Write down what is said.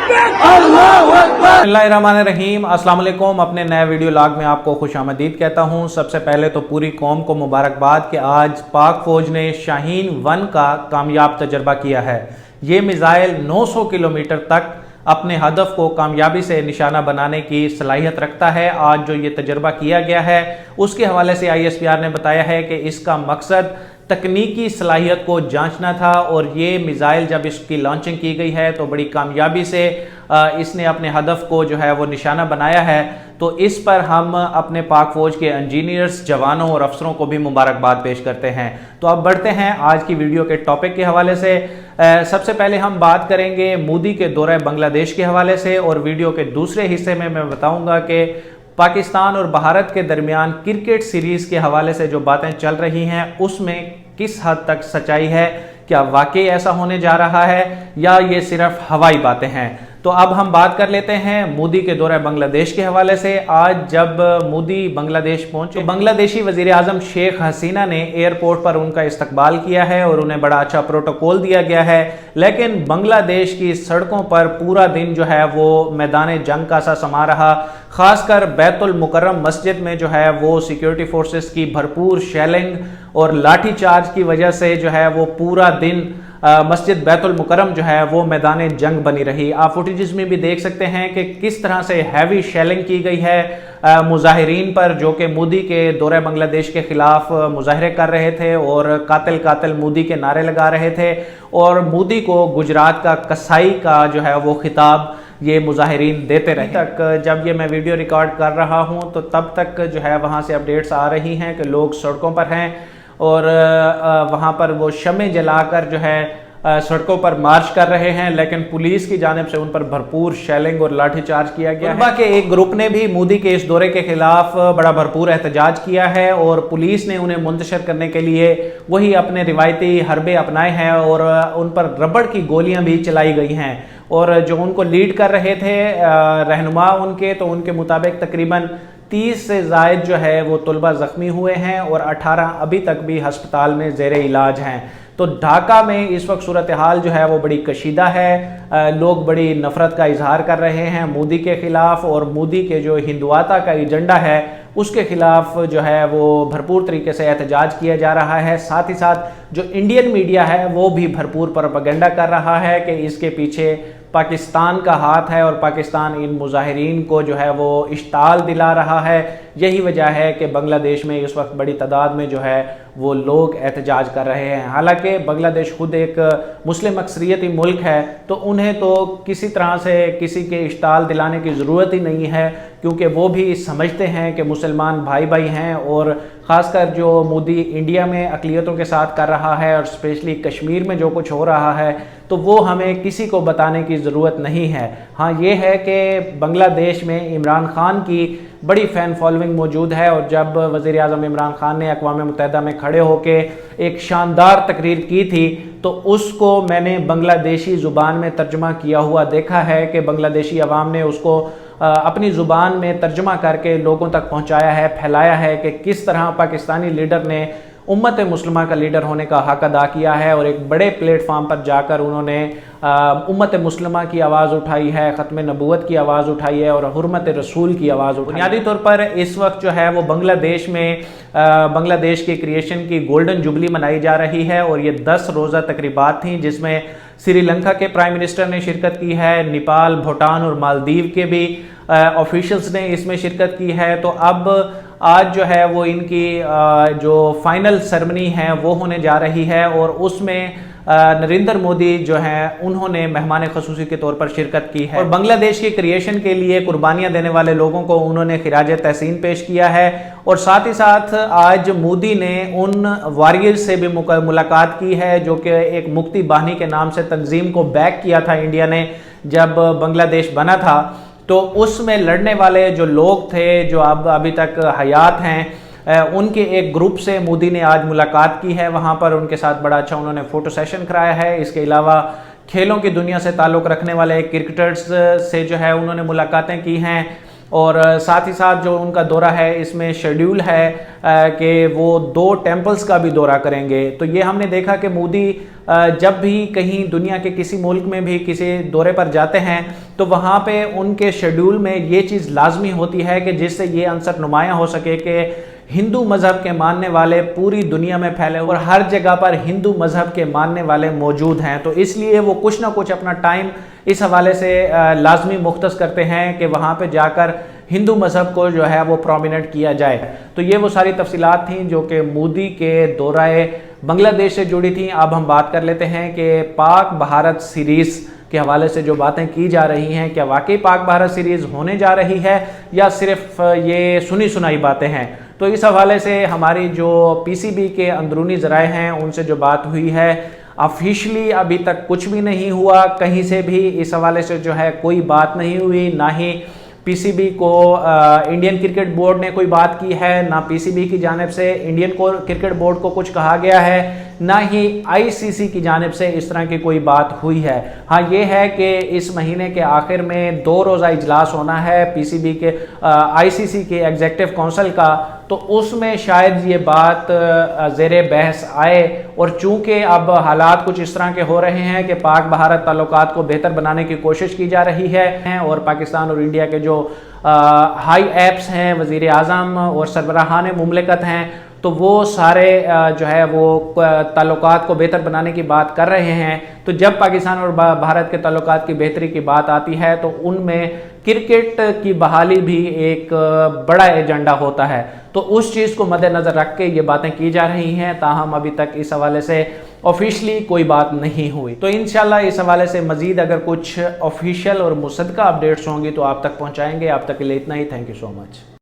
बिस्मिल्लाहिर्रहमानिर्रहीम। अस्सलाम वालेकुम। अपने नए वीडियो लॉग में आपको खुश आमदीद कहता हूँ। सबसे पहले तो पूरी कौम को मुबारकबाद कि आज पाक फौज ने शाहीन 1 का कामयाब तजर्बा किया है। ये मिसाइल 900 किलोमीटर तक अपने हदफ को कामयाबी से निशाना बनाने की सलाहियत रखता है। आज जो ये तजर्बा किया गया है उसके हवाले से ISPR ने बताया है कि इसका मकसद तकनीकी सलाहियत को जांचना था और ये मिसाइल जब इसकी लॉन्चिंग की गई है तो बड़ी कामयाबी से इसने अपने हदफ को जो है वो निशाना बनाया है। तो इस पर हम अपने पाक फौज के इंजीनियर्स, जवानों और अफसरों को भी मुबारकबाद पेश करते हैं। तो अब बढ़ते हैं आज की वीडियो के टॉपिक के हवाले से। सबसे पहले हम बात करेंगे मोदी के दौरे बांग्लादेश के हवाले से और वीडियो के दूसरे हिस्से में मैं बताऊंगा कि पाकिस्तान और भारत के दरमियान क्रिकेट सीरीज़ के हवाले से जो बातें चल रही हैं उसमें किस हद तक सच्चाई है, क्या वाकई ऐसा होने जा रहा है या ये सिर्फ हवाई बातें हैं। तो अब हम बात कर लेते हैं मोदी के दौरे बांग्लादेश के हवाले से। आज जब मोदी बांग्लादेश पहुंचे, बांग्लादेशी वजीर आजम शेख हसीना ने एयरपोर्ट पर उनका इस्तकबाल किया है और उन्हें बड़ा अच्छा प्रोटोकॉल दिया गया है। लेकिन बांग्लादेश की सड़कों पर पूरा दिन जो है वो मैदान जंग का सा समा रहा। खासकर बैतुल मुकर्रम मस्जिद में जो है वो सिक्योरिटी फोर्सेस की भरपूर शेलिंग और लाठी चार्ज की वजह से जो है वो पूरा दिन मस्जिद बैतुल मुकर्रम जो है वो मैदान जंग बनी रही। आप फुटेजेस में भी देख सकते हैं कि किस तरह से हैवी शेलिंग की गई है मुजाहिरीन पर, जो कि मोदी के दौरे बांग्लादेश के खिलाफ मुजाहरे कर रहे थे और कातिल कातिल मोदी के नारे लगा रहे थे और मोदी को गुजरात का कसाई का जो है वो खिताब ये मुजाहिरीन देते रहे। तक जब ये मैं वीडियो रिकॉर्ड कर रहा हूँ तो तब तक जो है वहाँ से अपडेट्स आ रही हैं कि लोग सड़कों पर हैं और वहाँ पर वो शमें जलाकर जो है सड़कों पर मार्च कर रहे हैं। लेकिन पुलिस की जानिब से उन पर भरपूर शेलिंग और लाठीचार्ज किया गया है। के एक ग्रुप ने भी मोदी के इस दौरे के खिलाफ बड़ा भरपूर एहतजाज किया है और पुलिस ने उन्हें मुंतशिर करने के लिए वही अपने रिवायती हरबे अपनाए हैं और उन पर रबड़ की गोलियां भी चलाई गई हैं। और जो उनको लीड कर रहे थे रहनुमा उनके, तो उनके मुताबिक तकरीबन 30 से ज़ायद जो है वो तलबा ज़ख्मी हुए हैं और 18 अभी तक भी हस्पताल में ज़ेरे इलाज हैं। तो ढाका में इस वक्त सूरत हाल जो है वो बड़ी कशीदा है। लोग बड़ी नफ़रत का इजहार कर रहे हैं मोदी के ख़िलाफ़ और मोदी के जो हिंदुआता का एजेंडा है उसके ख़िलाफ़ जो है वो भरपूर तरीके से एहतजाज किया जा रहा है। साथ ही साथ जो इंडियन मीडिया है वो भी भरपूर प्रोपेगेंडा कर रहा है कि इसके पीछे पाकिस्तान का हाथ है और पाकिस्तान इन मुजाहिरीन को जो है वो इश्ताल दिला रहा है। यही वजह है कि बांग्लादेश में इस वक्त बड़ी तादाद में जो है वो लोग एहतजाज कर रहे हैं। हालांकि बांग्लादेश खुद एक मुस्लिम अक्सरियती मुल्क है तो उन्हें तो किसी तरह से किसी के इश्ताल दिलाने की ज़रूरत ही नहीं है, क्योंकि वो भी समझते हैं कि मुसलमान भाई भाई हैं। और ख़ासकर जो मोदी इंडिया में अक़लियतों के साथ कर रहा है और स्पेशली कश्मीर में जो कुछ हो रहा है तो वो हमें किसी को बताने की ज़रूरत नहीं है। हाँ, ये है कि बांग्लादेश में इमरान खान की बड़ी फ़ैन फॉलोइंग मौजूद है और जब वज़ीर आज़म इमरान खान ने अक़वाम मुत्तहिदा में खड़े होकर एक शानदार तकरीर की थी तो उसको मैंने बांग्लादेशी ज़ुबान में तर्जुमा किया हुआ देखा है कि बांग्लादेशी अवाम ने उसको अपनी ज़ुबान में तर्जुमा करके लोगों तक पहुँचाया है, फैलाया है कि किस तरह पाकिस्तानी लीडर ने उम्मत मुस्लिमा का लीडर होने का हक अदा किया है और एक बड़े प्लेटफार्म पर जाकर उन्होंने उम्मत मुस्लिमा की आवाज़ उठाई है, ख़त्म नबूवत की आवाज़ उठाई है और हुर्मत रसूल की आवाज़ उठाई। बुनियादी तौर पर इस वक्त जो है वो बांग्लादेश में बांग्लादेश की क्रिएशन की गोल्डन जुबली मनाई जा रही है और ये 10 रोज़ा तकरीबात थी जिसमें श्रीलंका के प्राइम मिनिस्टर ने शिरकत की है, नेपाल, भूटान और मालदीव के भी ऑफिशियल्स ने इसमें शिरकत की है। तो अब आज जो है वो इनकी जो फाइनल सेरेमनी है वो होने जा रही है और उसमें नरेंद्र मोदी जो हैं उन्होंने मेहमान ख़ुसूसी के तौर पर शिरकत की है और बांग्लादेश की क्रिएशन के लिए कुर्बानियां देने वाले लोगों को उन्होंने खिराज तहसीन पेश किया है। और साथ ही साथ आज मोदी ने उन वॉरियर्स से भी मुलाकात की है जो कि एक मुक्ति बाहिनी के नाम से तंजीम को बैक किया था इंडिया ने जब बांग्लादेश बना था। तो उसमें लड़ने वाले जो लोग थे जो अब अभी तक हयात हैं उनके एक ग्रुप से मोदी ने आज मुलाकात की है। वहाँ पर उनके साथ बड़ा अच्छा उन्होंने फ़ोटो सेशन कराया है। इसके अलावा खेलों की दुनिया से ताल्लुक़ रखने वाले क्रिकेटर्स से जो है उन्होंने मुलाकातें की हैं। اور ساتھ ہی ساتھ جو ان کا دورہ ہے اس میں شیڈیول ہے کہ وہ 2 ٹیمپلز کا بھی دورہ کریں گے۔ تو یہ ہم نے دیکھا کہ مودی جب بھی کہیں دنیا کے کسی ملک میں بھی کسی دورے پر جاتے ہیں تو وہاں پہ ان کے شیڈیول میں یہ چیز لازمی ہوتی ہے کہ جس سے یہ عنصر نمایاں ہو سکے کہ ہندو مذہب کے ماننے والے پوری دنیا میں پھیلے اور ہر جگہ پر ہندو مذہب کے ماننے والے موجود ہیں، تو اس لیے وہ کچھ نہ کچھ اپنا ٹائم اس حوالے سے لازمی مختص کرتے ہیں کہ وہاں پہ جا کر ہندو مذہب کو جو ہے وہ پرومیننٹ کیا جائے۔ تو یہ وہ ساری تفصیلات تھیں جو کہ مودی کے دورہ بنگلہ دیش سے جڑی تھیں۔ اب ہم بات کر لیتے ہیں کہ پاک بھارت سیریز کے حوالے سے جو باتیں کی جا رہی ہیں، کیا واقعی پاک بھارت سیریز ہونے جا رہی ہے یا صرف یہ سنی سنائی باتیں ہیں؟ تو اس حوالے سے ہماری جو پی سی بی کے اندرونی ذرائع ہیں ان سے جو بات ہوئی ہے، آفیشلی ابھی تک کچھ بھی نہیں ہوا، کہیں سے بھی اس حوالے سے جو ہے کوئی بات نہیں ہوئی، نہ ہی پی سی بی کو انڈین کرکٹ بورڈ نے کوئی بات کی ہے، نہ پی سی بی کی جانب سے انڈین کرکٹ بورڈ کو کچھ کہا گیا ہے، نہ ہی آئی سی سی کی جانب سے اس طرح کی کوئی بات ہوئی ہے۔ ہاں یہ ہے کہ اس مہینے کے آخر میں 2 روزہ اجلاس ہونا ہے پی سی بی کے آئی سی سی کے ایگزیکٹو کونسل کا، تو اس میں شاید یہ بات زیر بحث آئے، اور چونکہ اب حالات کچھ اس طرح کے ہو رہے ہیں کہ پاک بھارت تعلقات کو بہتر بنانے کی کوشش کی جا رہی ہے، اور پاکستان اور انڈیا کے جو ہائی ایپس ہیں، وزیر اعظم اور سربراہان مملکت ہیں، تو وہ سارے جو ہے وہ تعلقات کو بہتر بنانے کی بات کر رہے ہیں۔ تو جب پاکستان اور بھارت کے تعلقات کی بہتری کی بات آتی ہے تو ان میں کرکٹ کی بحالی بھی ایک بڑا ایجنڈا ہوتا ہے، تو اس چیز کو مد نظر رکھ کے یہ باتیں کی جا رہی ہیں، تاہم ابھی تک اس حوالے سے آفیشلی کوئی بات نہیں ہوئی۔ تو انشاءاللہ اس حوالے سے مزید اگر کچھ آفیشیل اور مصدقہ اپڈیٹس ہوں گی تو آپ تک پہنچائیں گے۔ آپ تک کے لیے اتنا ہی، تھینک یو سو مچ۔